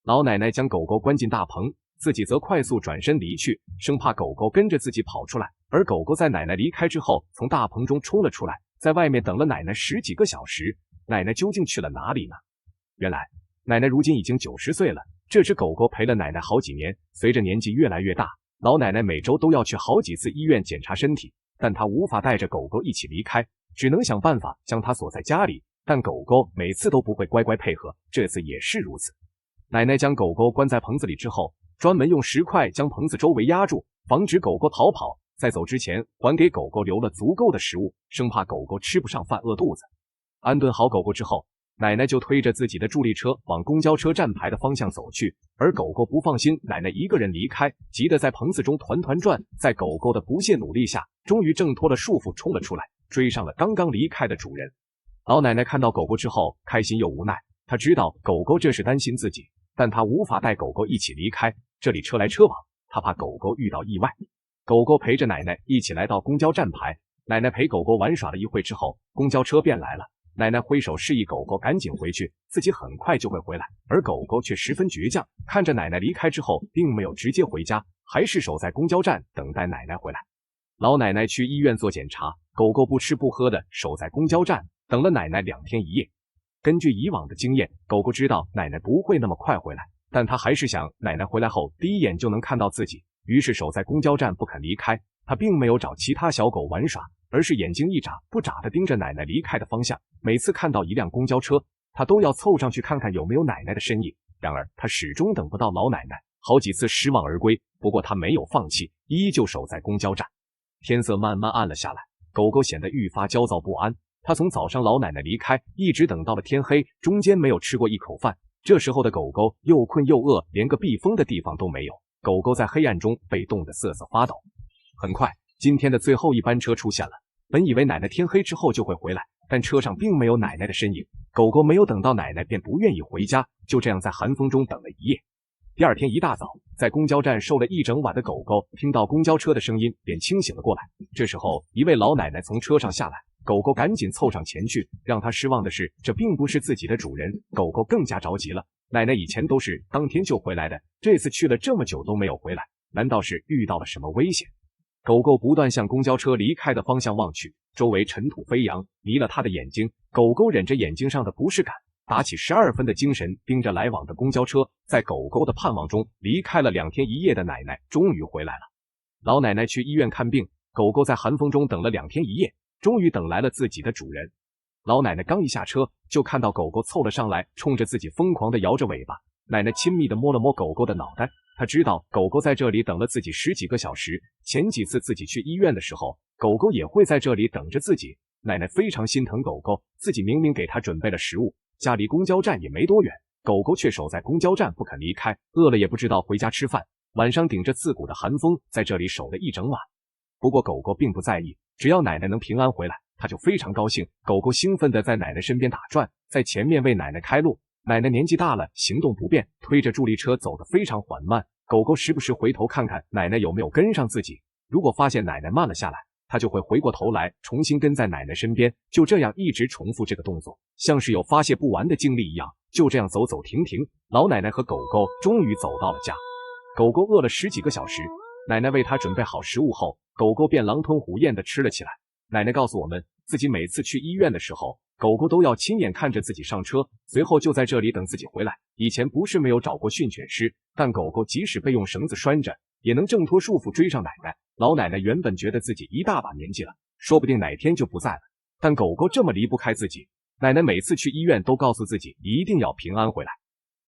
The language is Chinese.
老奶奶将狗狗关进大棚，自己则快速转身离去，生怕狗狗跟着自己跑出来。而狗狗在奶奶离开之后，从大棚中冲了出来，在外面等了奶奶10几个小时。奶奶究竟去了哪里呢？原来，奶奶如今已经90岁了。这只狗狗陪了奶奶好几年，随着年纪越来越大，老奶奶每周都要去好几次医院检查身体，但她无法带着狗狗一起离开，只能想办法将它锁在家里。但狗狗每次都不会乖乖配合，这次也是如此。奶奶将狗狗关在棚子里之后，专门用石块将棚子周围压住，防止狗狗逃跑。在走之前，还给狗狗留了足够的食物，生怕狗狗吃不上饭饿肚子。安顿好狗狗之后，奶奶就推着自己的助力车往公交车站牌的方向走去，而狗狗不放心奶奶一个人离开，急得在棚子中团团转。在狗狗的不懈努力下，终于挣脱了束缚，冲了出来，追上了刚刚离开的主人。老奶奶看到狗狗之后，开心又无奈，她知道狗狗这是担心自己，但她无法带狗狗一起离开，这里车来车往，她怕狗狗遇到意外。狗狗陪着奶奶一起来到公交站牌，奶奶陪狗狗玩耍了一会之后，公交车便来了。奶奶挥手示意狗狗赶紧回去，自己很快就会回来，而狗狗却十分倔强，看着奶奶离开之后，并没有直接回家，还是守在公交站等待奶奶回来。老奶奶去医院做检查，狗狗不吃不喝的守在公交站，等了奶奶2天1夜。根据以往的经验，狗狗知道奶奶不会那么快回来，但它还是想奶奶回来后第一眼就能看到自己，于是守在公交站不肯离开。它并没有找其他小狗玩耍，而是眼睛一眨不眨地盯着奶奶离开的方向。每次看到一辆公交车，它都要凑上去看看有没有奶奶的身影。然而它始终等不到老奶奶，好几次失望而归。不过它没有放弃，依旧守在公交站。天色慢慢暗了下来，狗狗显得愈发焦躁不安。它从早上老奶奶离开，一直等到了天黑，中间没有吃过一口饭。这时候的狗狗又困又饿，连个避风的地方都没有。狗狗在黑暗中被冻得瑟瑟发抖。很快，今天的最后一班车出现了。本以为奶奶天黑之后就会回来，但车上并没有奶奶的身影。狗狗没有等到奶奶便不愿意回家，就这样在寒风中等了一夜。第二天一大早，在公交站受了一整晚的狗狗听到公交车的声音便清醒了过来。这时候一位老奶奶从车上下来，狗狗赶紧凑上前去。让他失望的是，这并不是自己的主人，狗狗更加着急了。奶奶以前都是当天就回来的，这次去了这么久都没有回来，难道是遇到了什么危险？狗狗不断向公交车离开的方向望去，周围尘土飞扬，迷了他的眼睛。狗狗忍着眼睛上的不适感，打起12分的精神，盯着来往的公交车。在狗狗的盼望中，离开了2天1夜的奶奶终于回来了。老奶奶去医院看病，狗狗在寒风中等了2天1夜，终于等来了自己的主人。老奶奶刚一下车，就看到狗狗凑了上来，冲着自己疯狂地摇着尾巴。奶奶亲密地摸了摸狗狗的脑袋，她知道狗狗在这里等了自己10几个小时，前几次自己去医院的时候，狗狗也会在这里等着自己。奶奶非常心疼狗狗，自己明明给它准备了食物，家离公交站也没多远，狗狗却守在公交站不肯离开，饿了也不知道回家吃饭，晚上顶着刺骨的寒风在这里守了一整晚。不过狗狗并不在意，只要奶奶能平安回来，它就非常高兴。狗狗兴奋地在奶奶身边打转，在前面为奶奶开路。奶奶年纪大了，行动不便，推着助力车走得非常缓慢。狗狗时不时回头看看奶奶有没有跟上自己，如果发现奶奶慢了下来，它就会回过头来重新跟在奶奶身边，就这样一直重复这个动作，像是有发泄不完的精力一样。就这样走走停停，老奶奶和狗狗终于走到了家。狗狗饿了10几个小时，奶奶为它准备好食物后，狗狗便狼吞虎咽地吃了起来。奶奶告诉我们，自己每次去医院的时候，狗狗都要亲眼看着自己上车，随后就在这里等自己回来。以前不是没有找过训犬师，但狗狗即使被用绳子拴着，也能挣脱束缚追上奶奶。老奶奶原本觉得自己一大把年纪了，说不定哪天就不在了，但狗狗这么离不开自己，奶奶每次去医院都告诉自己一定要平安回来。